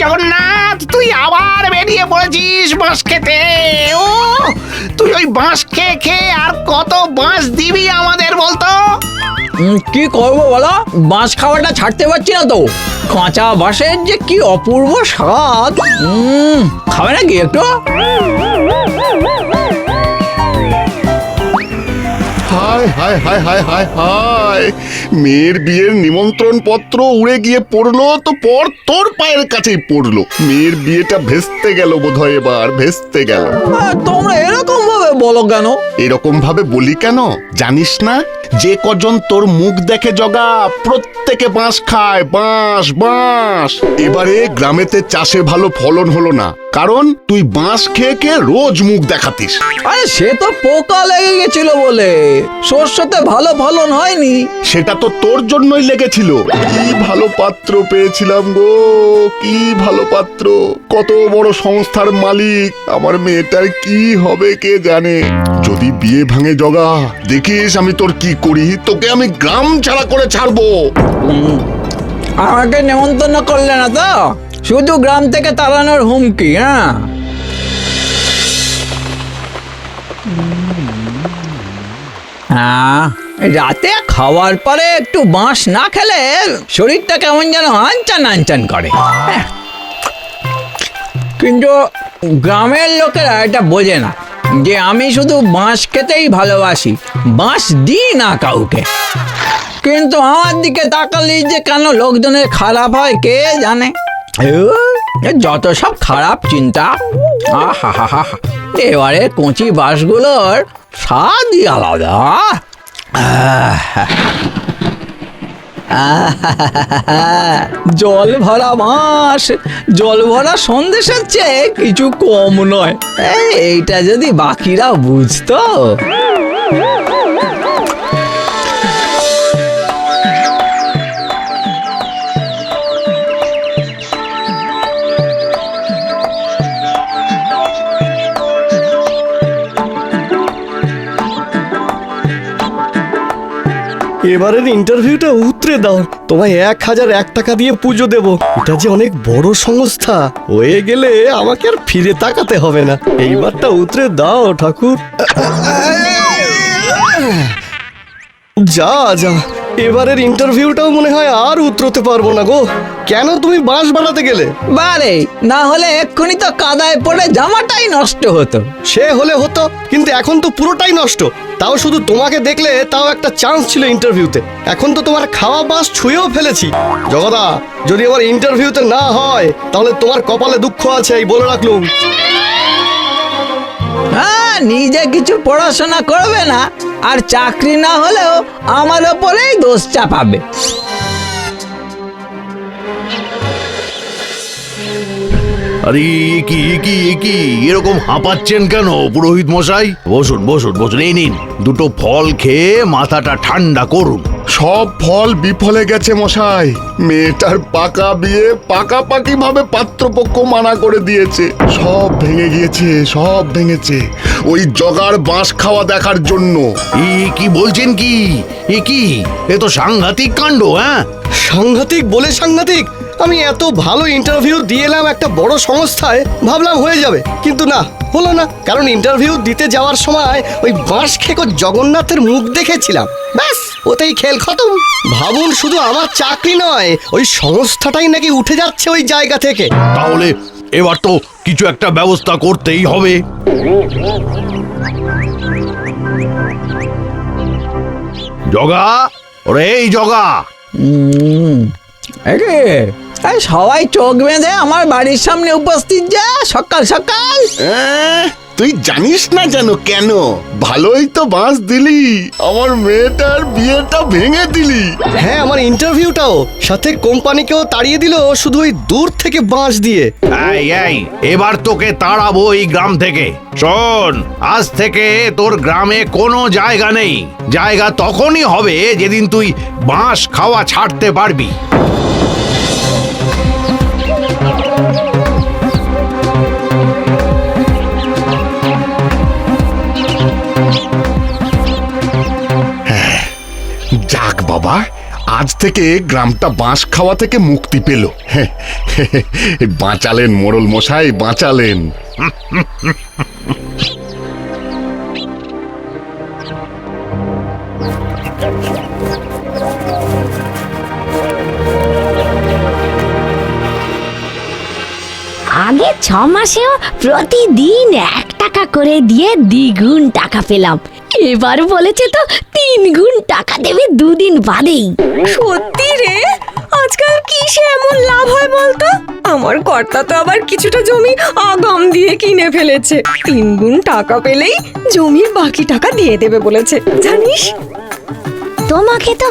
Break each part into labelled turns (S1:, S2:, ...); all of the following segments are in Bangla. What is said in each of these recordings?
S1: জগন্নাথ, তুই আবার বেরিয়ে পড়েছিস বাঁশ খেতে। ও তুই ওই বাঁশ খেয়ে খেয়ে আর কত বাঁশ দিবি আমাদের বলতো?
S2: কি করবো বলো, বাঁশ খাওয়াটা ছাড়তে পারছি না তো। কাঁচা বাঁশের যে কি অপূর্ব স্বাদ। খাবে নাকি একটু?
S3: হায় হায় হায় হায় হায় হায়, মেয়ের বিয়ের নিমন্ত্রণ পত্র উড়ে গিয়ে পড়লো তো পর তোর পায়ের কাছেই পড়লো। মেয়ের বিয়েটা ভেস্তে গেল বোধহয়, এবার ভেস্তে গেল।
S2: তোমরা এরকম ভাবে বলো কেন?
S3: এরকম ভাবে বলি কেন জানিস না? যে কজন তোর মুখ দেখে জগা, প্রত্যেকে বাঁশ খায়, বাঁশ বাঁশ। এবারে গ্রামেতে চাষে ভালো ফলন হলো না, কারণ তুই বাঁশ খেয়ে খেয়ে রোজ মুখ দেখাতিস।
S2: আরে সে তো পোকা লেগে গেছিল বলে শস্যতে ভালো ফলন হয়নি।
S3: সেটা তো তোর জন্যই লেগেছিল। কি ভালো পাত্র পেয়েছিলাম গো, কি ভালো পাত্র, কত বড় সংস্থার মালিক। আমার মেয়েটার কি হবে কে জানে। যদি বিয়ে ভাঙে জগা, দেখিস আমি তোর কি করি, তোকে আমি গ্রাম ছাড়া করে ছাড়বো।
S2: আমাকে নেমন্তন্ন করলে না তো, শুধু গ্রাম থেকে তাড়ানোর হুমকি? রাতে খাওয়ার পরে একটু বাঁশ না খেলে শরীরটা কেমন যেন আনচান আনচান করে। কিন্তু গ্রামের লোকেরা এটা বোঝে না যে আমি শুধু বাঁশ খেতেই ভালোবাসি, বাঁশ দিই না কাউকে। কিন্তু আমার দিকে তাকালেই যে কেন লোকজনের খারাপ হয় কে জানে। যত সব খারাপ চিন্তা। এবারে কচি বাঁশগুলোর স্বাদই আলাদা। জল ভরা বাঁশ, জল ভরা সন্দেশের চেয়ে কিছু কম নয়। এইটা যদি বাকিরা বুঝতো।
S4: এবারের ইন্টারভিউটা উতরে দাও, তোমায় 1001 টাকা দিয়ে পুজো দেব। এটা যে অনেক বড় সংস্থা, হয়ে গেলে আমাকে আর ফিরে তাকাতে হবে না। এইবারটা উতরে দাও ঠাকুর। যা যা, এবারের ইন্টারভিউটাও মনে হয় আর উতরতে পারবো না গো। কেন তুমি বাঁশ বানাতে গেলে?
S2: বারে, না হলে এক্ষুনি তো কাদায় পড়ে জামাটাই নষ্ট হতো।
S4: সে হলে হতো, কিন্তু এখন তো পুরোটাই নষ্ট। তাও শুধু তোমাকে দেখলে তাও একটা চান্স ছিল ইন্টারভিউতে। এখন তো তোমার খাওয়া বাঁশ ছুঁয়েও ফেলেছি। জগদা, যদি আবার ইন্টারভিউতে না হয় তাহলে তোমার কপালে দুঃখ আছে, এই বলে রাখলুম।
S2: নিজে কিছু পড়াশোনা করবে না, আর চাকরি না হলেও আমার ওপরেই দোষ চাপাবে।
S5: আরে কি কি কি এরকম হাঁপাচ্ছেন কেন পুরোহিত মশাই? বসুন বসুন বসুন, এই নিন দুটো ফল খেয়ে মাথাটা ঠান্ডা করুন।
S3: সব ফল বিফলে গেছে মশাই। মেয়েটার পাকা বিয়ে পাকাপাকি ভাবে পাত্রপক্ষ মানা করে দিয়েছে। সব ভেঙে গিয়েছে, সব ভেঙেছে ওই জগার বাঁশ খাওয়া দেখার জন্য।
S5: কি বলছেন কি? এ তো সাংঘাতিক কাণ্ড।
S4: সাংঘাতিক বলে সাংঘাতিক। আমি এত ভালো ইন্টারভিউ দিয়ে এলাম একটা বড় সংস্থায়, ভাবলাম হয়ে যাবে, কিন্তু না, হলো না। কারণ ইন্টারভিউ দিতে যাওয়ার সময় ওই বাঁশ খেকো জগন্নাথের মুখ দেখেছিলাম, ব্যাস ওতেই খেল খতম। ভাবুন, শুধু আমার চাকরি নয়, ওই সংস্থাটাই নাকি উঠে যাচ্ছে ওই জায়গা থেকে।
S5: তাহলে এবার তো কিছু একটা ব্যবস্থা করতেই হবে। জগা, ওরে এই জগা।
S2: সবাই চোখ বেঁধে আমার বাড়ির সামনে উপস্থিত, যা সকাল সকাল।
S3: তুই জানিস না যেন কেন? ভালোই তো বাঁশ দিলি, আমার মেয়েটার বিয়েটা ভেঙে দিলি।
S4: হ্যাঁ, আমার ইন্টারভিউটাও, সাথে কোম্পানিকেও তাড়িয়ে দিল শুধু ওই দূর থেকে বাঁশ দিয়ে।
S5: এই এবার তোকে তাড়াবো এই গ্রাম থেকে। শোন, আজ থেকে তোর গ্রামে কোনো জায়গা নেই। জায়গা তখনই হবে যেদিন তুই বাঁশ খাওয়া ছাড়তে পারবি।
S3: যাক বাবা, আজ থেকে গ্রামটা বাঁশ খাওয়া থেকে মুক্তি পেল। বাঁচালেন মোড়ল মশাই, বাঁচালেন।
S6: আগে 6 মাসেও প্রতিদিন 1 টাকা করে দিয়ে দ্বিগুণ টাকা পেলাম। এবার বলেছে তো 3 গুণ টাকা দেবে 2 দিন বাদেই।
S7: সত্যি রে, আজকাল কিসে এমন লাভ হয় বলতো? আমার কর্তা তো আবার কিছুটা জমি আগাম দিয়ে কিনে ফেলেছে। 3 গুণ টাকা পেলেই জমির বাকি টাকা দিয়ে দেবে বলেছে, জানিস?
S6: তোমাকে তো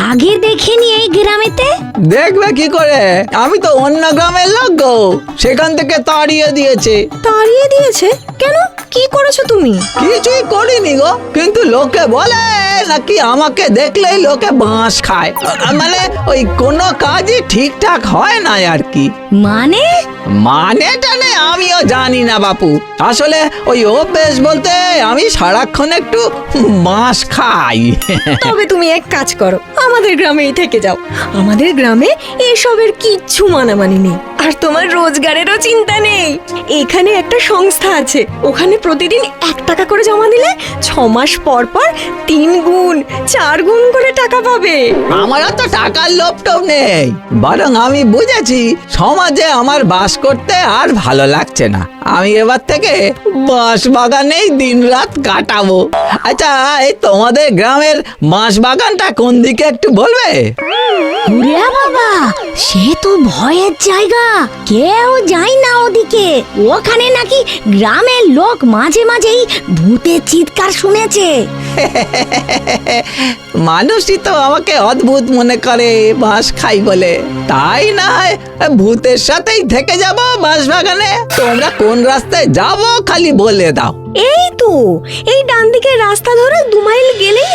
S6: আগে দেখিনি এই গ্রামেতে।
S2: দেখবে কি করে, আমি তো অন্য গ্রামের লোক গো, সেখান থেকে তাড়িয়ে দিয়েছে।
S7: তাড়িয়ে দিয়েছে কেন? কি করেছো তুমি?
S2: কিছুই করিনি গো, কিন্তু লোকে বলে নাকি আমাকে দেখলেই লোকে বাঁশ খায়। মানে ওই কোনো কাজই ঠিকঠাক হয় না আর কি।
S6: মানে
S2: টানে আমিও জানি না বাপু, আসলে ওই অভ্যেস বলতে আমি সারাক্ষণ একটু বাঁশ খাই।
S7: তবে তুমি এক কাজ করো, আমাদের গ্রামেই থেকে যাও। আমাদের গ্রামে এসবের কিচ্ছু মানামানি নেই, আর তোমার রোজগারেরও চিন্তা নেই। এখানে একটা সংস্থা আছে, ওখানে প্রতিদিন 1 টাকা করে জমা দিলে 6 মাস পর পর 3 গুণ 4 গুণ করে টাকা পাবে।
S2: আমারও তো টাকার লোভ টোভ নেই, বরং আমি বুঝেছি সমাজে আমার বাস করতে আর ভালো লাগছে না। আমি এবার থেকে বাঁশ বাগানেই দিন রাত কাটাবো। আচ্ছা, এই তোমাদের গ্রামের বাঁশ বাগানটা কোন দিকে একটু বলবে?
S6: ওরে বাবা, সে তো ভয়ের জায়গা, কেউ যায় না ওদিকে। ওখানে নাকি গ্রামের লোক মাঝে মাঝেই ভূতের চিৎকার শুনেছে।
S2: মানুষই তো আমাকে অদ্ভুত মনে করে বাঁশ খাই বলে, তাই না হয় ভূতের সাথেই থেকে যাব বাঁশ বাগানে। তোমরা কোন রাস্তায় যাবো খালি বলে দাও।
S7: এই তো, এই ডান দিকের রাস্তা ধরে 2 মাইল গেলেই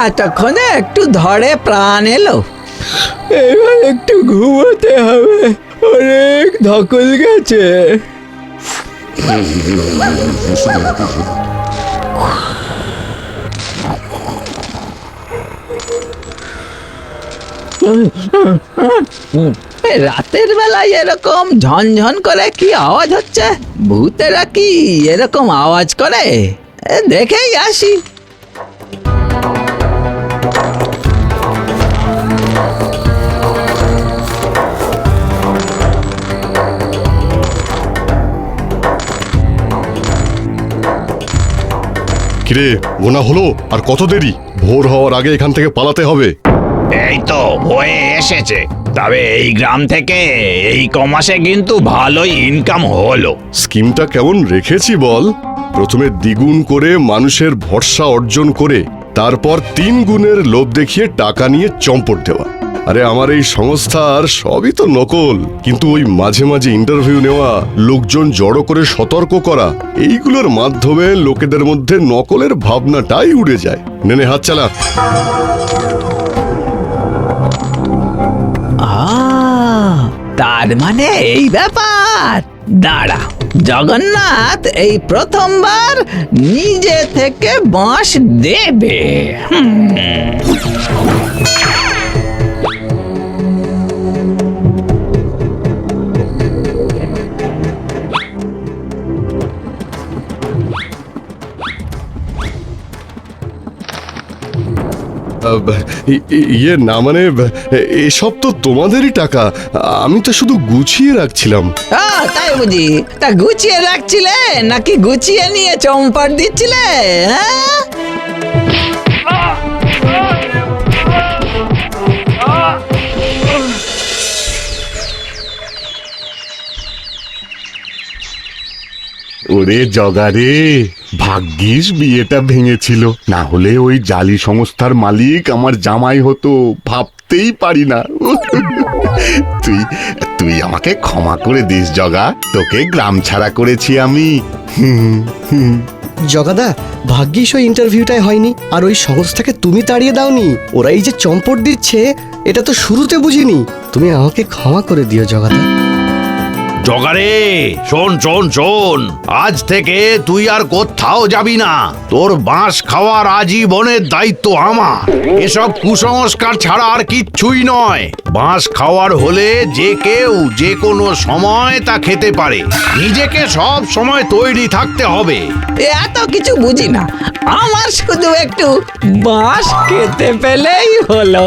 S2: এতক্ষণে একটু ধরে প্রাণ এলো। এবার একটু ঘুমোতে হবে, অনেক ধকল গেছে। রাতের বেলায় এরকম ঝনঝন করে কি আওয়াজ হচ্ছে? ভূতেরা কি এরকম আওয়াজ করে? দেখেই আসি।
S3: কিরে, গোনা হলো? আর কত দেরি? ভোর হওয়ার আগে এখান থেকে পালাতে হবে।
S5: এই তো হয়ে এসেছে। তবে এই গ্রাম থেকে এই কমাসে কিন্তু ভালোই ইনকাম হলো।
S3: স্কিমটা কেমন রেখেছি বল? প্রথমে দ্বিগুণ করে মানুষের ভরসা অর্জন করে তারপর 3 গুণের লোভ দেখিয়ে টাকা নিয়ে চম্পট দেওয়া। আরে আমার এই সংস্থার সবই তো নকল, কিন্তু ওই মাঝে মাঝে ইন্টারভিউ নেওয়া, লোকজন জড়ো করে সতর্ক করা, এইগুলোর মাধ্যমে লোকেদের মধ্যে নকলের ভাবনাটাই উড়ে যায়। নে হাত চালা।
S2: তার মানে এই ব্যাপার। দাঁড়া, জগন্নাথ এই প্রথমবার নিজে থেকে বাঁশ দেবে।
S3: ইয়ে না মানে, এসব তো তোমাদেরই টাকা, আমি তো শুধু গুছিয়ে রাখছিলাম।
S2: তাই বুঝি? তা গুছিয়ে রাখছিলে নাকি গুছিয়ে নিয়ে চম্পট দিচ্ছিলে? হ্যাঁ,
S3: ওরে জগারে, ভাগ্যিস বিয়েটা ভেঙেছিল, না হলে ওই জালি সংস্থার মালিক আমার জামাই হতো। ভাবতে বুঝতেই পারি না। তুই তুই আমাকে ক্ষমা করে দিস জগা, তোকে গ্রাম ছাড়া করেছি আমি।
S4: জগাদা, ভাগ্যিস ওই ইন্টারভিউটাই হয়নি, আর ওই সংস্থাকে তুমি তাড়িয়ে দাওনি। ওরা এই যে চম্পট দিচ্ছে, এটা তো শুরুতে বুঝিনি। তুমি আমাকে ক্ষমা করে দিও জগাদা।
S5: জগারে শোন শোন শোন, আজ থেকে তুই আর কোথাও যাবি না। তোর বাঁশ খাওয়ার আজীবনের দায়িত্ব আমার। এসব কুসংস্কার ছাড়া আর কিচ্ছুই নয়। বাঁশ খাওয়ার হলে যে কেউ যে কোনো সময় তা খেতে পারে। নিজেকে সব সময় তৈরি থাকতে হবে।
S2: এত কিছু বুঝি না, আমার শুধু একটু বাঁশ খেতে পেলেই হলো।